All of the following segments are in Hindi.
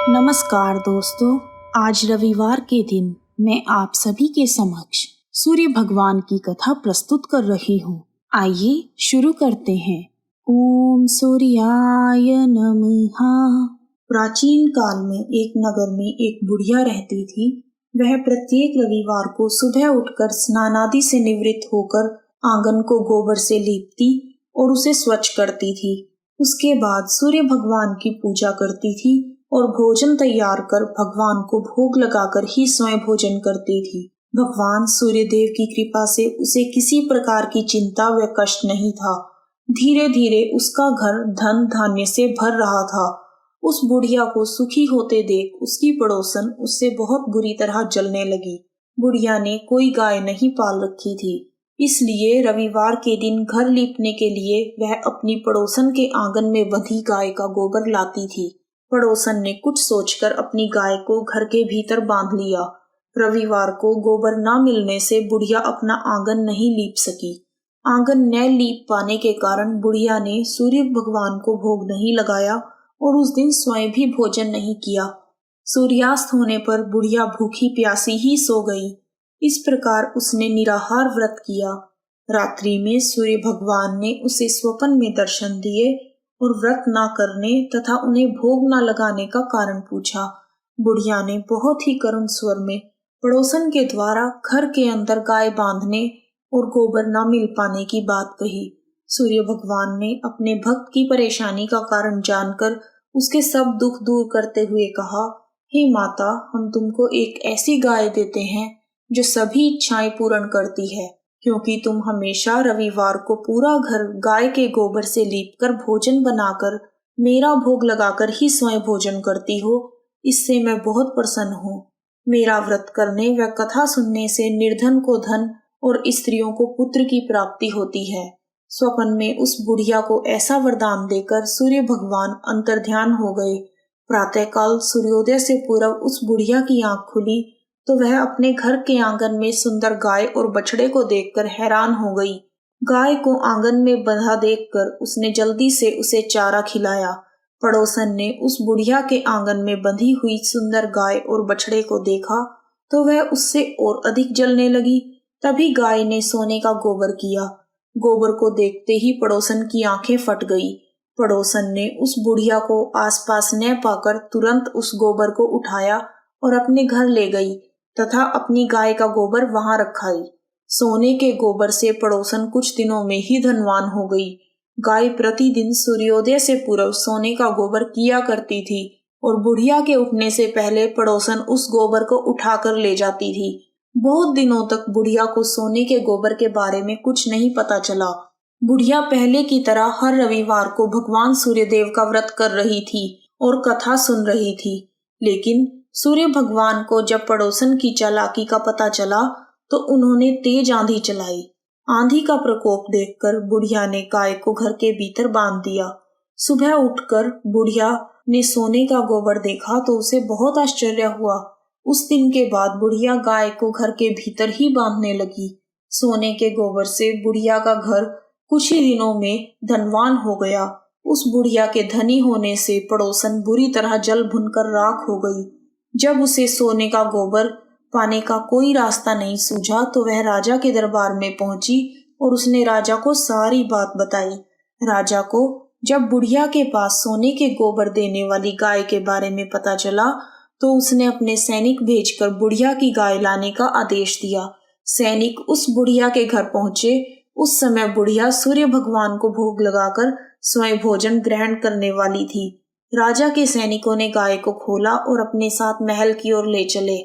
नमस्कार दोस्तों, आज रविवार के दिन मैं आप सभी के समक्ष सूर्य भगवान की कथा प्रस्तुत कर रही हूँ। आइए शुरू करते हैं। ओम सूर्याय नमः। प्राचीन काल में एक नगर में एक बुढ़िया रहती थी। वह प्रत्येक रविवार को सुबह उठकर स्नान आदि से निवृत्त होकर आंगन को गोबर से लीपती और उसे स्वच्छ करती थी। उसके बाद सूर्य भगवान की पूजा करती थी और भोजन तैयार कर भगवान को भोग लगाकर ही स्वयं भोजन करती थी। भगवान सूर्य देव की कृपा से उसे किसी प्रकार की चिंता व कष्ट नहीं था। धीरे धीरे उसका घर धन धान्य से भर रहा था। उस बुढ़िया को सुखी होते देख उसकी पड़ोसन उससे बहुत बुरी तरह जलने लगी। बुढ़िया ने कोई गाय नहीं पाल रखी थी, इसलिए रविवार के दिन घर लीपने के लिए वह अपनी पड़ोसन के आंगन में बंधी गाय का गोबर लाती थी। पड़ोसन ने कुछ सोचकर अपनी गाय को घर के भीतर बांध लिया। रविवार को गोबर न मिलने से बुढ़िया अपना आंगन नहीं लीप सकी। आंगन न लीप पाने के कारण बुढ़िया ने सूर्य भगवान को भोग नहीं लगाया और उस दिन स्वयं भी भोजन नहीं किया। सूर्यास्त होने पर बुढ़िया भूखी प्यासी ही सो गई। इस प्रकार उसने निराहार व्रत किया। रात्रि में सूर्य भगवान ने उसे स्वप्न में दर्शन दिए और व्रत न करने तथा उन्हें भोग न लगाने का कारण पूछा। बुढ़िया ने बहुत ही करुण स्वर में पड़ोसन के द्वारा घर के अंदर गाय बांधने और गोबर न मिल पाने की बात कही। सूर्य भगवान ने अपने भक्त की परेशानी का कारण जानकर उसके सब दुख दूर करते हुए कहा, हे माता, हम तुमको एक ऐसी गाय देते हैं जो सभी इच्छाएं पूर्ण करती है। क्योंकि तुम हमेशा रविवार को पूरा घर गाय के गोबर से लीपकर भोजन बनाकर मेरा भोग लगाकर ही स्वयं भोजन करती हो, इससे मैं बहुत प्रसन्न हूँ। मेरा व्रत करने व कथा सुनने से निर्धन को धन और स्त्रियों को पुत्र की प्राप्ति होती है। स्वप्न में उस बुढ़िया को ऐसा वरदान देकर सूर्य भगवान अंतर्ध्यान हो गए। प्रातःकाल सूर्योदय से पूर्व उस बुढ़िया की आंख खुली तो वह अपने घर के आंगन में सुंदर गाय और बछड़े को देखकर हैरान हो गई। गाय को आंगन में बंधा देखकर उसने जल्दी से उसे चारा खिलाया। पड़ोसन ने उस बुढ़िया के आंगन में बंधी हुई सुंदर गाय और बछड़े को देखा तो वह उससे और अधिक जलने लगी। तभी गाय ने सोने का गोबर किया। गोबर को देखते ही पड़ोसन की आंखें फट गई। पड़ोसन ने उस बुढ़िया को आसपास न पाकर तुरंत उस गोबर को उठाया और अपने घर ले गई तथा अपनी गाय का गोबर वहां रखाई। सोने के गोबर से पड़ोसन कुछ दिनों में ही धनवान हो गई। गाय प्रतिदिन सूर्योदय से पूर्व सोने का गोबर किया करती थी और बुढ़िया के उठने से पहले पड़ोसन उस गोबर को उठाकर ले जाती थी। बहुत दिनों तक बुढ़िया को सोने के गोबर के बारे में कुछ नहीं पता चला। बुढ़िया पहले की तरह हर रविवार को भगवान सूर्यदेव का व्रत कर रही थी और कथा सुन रही थी। लेकिन सूर्य भगवान को जब पड़ोसन की चालाकी का पता चला तो उन्होंने तेज आंधी चलाई। आंधी का प्रकोप देखकर बुढ़िया ने गाय को घर के भीतर बांध दिया। सुबह उठकर बुढ़िया ने सोने का गोबर देखा तो उसे बहुत आश्चर्य हुआ। उस दिन के बाद बुढ़िया गाय को घर के भीतर ही बांधने लगी। सोने के गोबर से बुढ़िया का घर कुछ ही दिनों में धनवान हो गया। उस बुढ़िया के धनी होने से पड़ोसन बुरी तरह जल भुनकर राख हो गई। जब उसे सोने का गोबर पाने का कोई रास्ता नहीं सूझा तो वह राजा के दरबार में पहुंची और उसने राजा को सारी बात बताई। राजा को जब बुढ़िया के पास सोने के गोबर देने वाली गाय के बारे में पता चला तो उसने अपने सैनिक भेजकर बुढ़िया की गाय लाने का आदेश दिया। सैनिक उस बुढ़िया के घर पहुंचे। उस समय बुढ़िया सूर्य भगवान को भोग लगाकर स्वयं भोजन ग्रहण करने वाली थी। राजा के सैनिकों ने गाय को खोला और अपने साथ महल की ओर ले चले।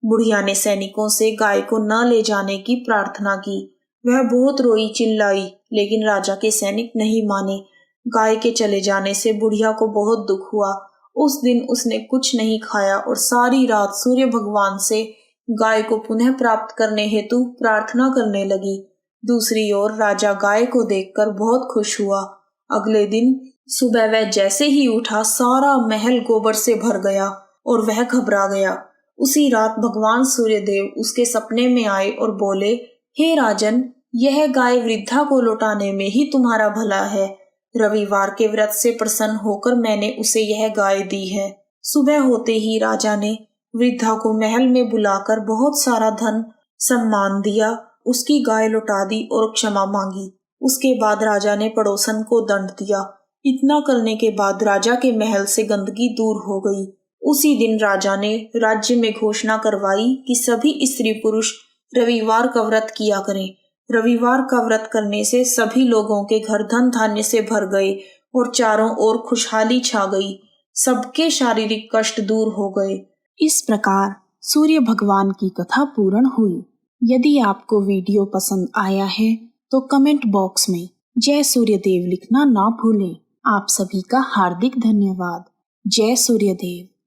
बुढ़िया ने सैनिकों से गाय को न ले जाने की प्रार्थना की। वह बहुत रोई चिल्लाई, लेकिन राजा के सैनिक नहीं माने। गाय के चले जाने से बुढ़िया को बहुत दुख हुआ। उस दिन उसने कुछ नहीं खाया और सारी रात सूर्य भगवान से गाय को पुनः प्राप्त करने हेतु प्रार्थना करने लगी। दूसरी ओर राजा गाय को देखकर बहुत खुश हुआ। अगले दिन सुबह वह जैसे ही उठा सारा महल गोबर से भर गया और वह घबरा गया। उसी रात भगवान सूर्यदेव उसके सपने में आए और बोले, हे राजन, यह गाय वृद्धा को लौटाने में ही तुम्हारा भला है। रविवार के व्रत से प्रसन्न होकर मैंने उसे यह गाय दी है। सुबह होते ही राजा ने वृद्धा को महल में बुलाकर बहुत सारा धन सम्मान दिया, उसकी गाय लौटा दी और क्षमा मांगी। उसके बाद राजा ने पड़ोसन को दंड दिया। इतना करने के बाद राजा के महल से गंदगी दूर हो गई। उसी दिन राजा ने राज्य में घोषणा करवाई कि सभी स्त्री पुरुष रविवार का व्रत किया करें। रविवार का व्रत करने से सभी लोगों के घर धन धान्य से भर गए और चारों ओर खुशहाली छा गई। सबके शारीरिक कष्ट दूर हो गए। इस प्रकार सूर्य भगवान की कथा पूर्ण हुई। यदि आपको वीडियो पसंद आया है तो कमेंट बॉक्स में जय सूर्यदेव लिखना ना भूलें। आप सभी का हार्दिक धन्यवाद। जय सूर्यदेव।